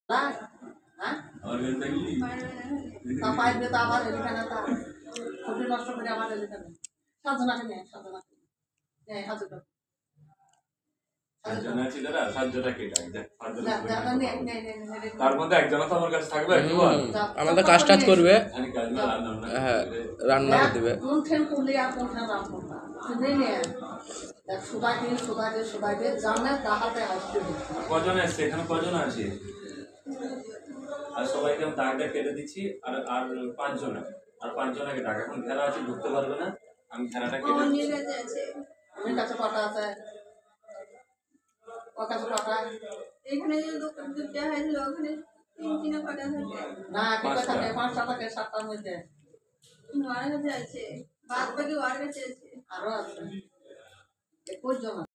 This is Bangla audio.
না হ্যাঁ তা পাইপ দিয়ে তো আবার এখানে তা ছুটি নষ্ট করে আবার এখানে সাধনাকে নেয় সাধনাকে নেয় হাজুটা তার মধ্যে একজন তো আমার কাছে থাকবে আমাদের কাজ টাজ করবে হ্যাঁ রান্না করে দেবে কোনখান করলে আর কোনখান রান্না না শুনে নিয়ে দেখ সুদাইতে জানে তাহাতে আসতে কজন আসছে এখানে কজন আছে আর সবাইকে আমি দাগটা কেটে দিচ্ছি আর আর 5 জন আর 5 জন আগে দাগ এখন ঘেরা আছে ঢুকতে পারবে না আমি ঘেরাটা কেটে দিচ্ছি আমার কাছে পাটা আছে ওর কাছে পাটা এখানে যে দুটো হয়েছিল ওখানে 3 পাটা থাকে না কিটা থাকে 5টা থাকে 7টার মধ্যে ওর কাছে আছে বাদ বাকি ওর কাছে আছে আরো আছে 21 জন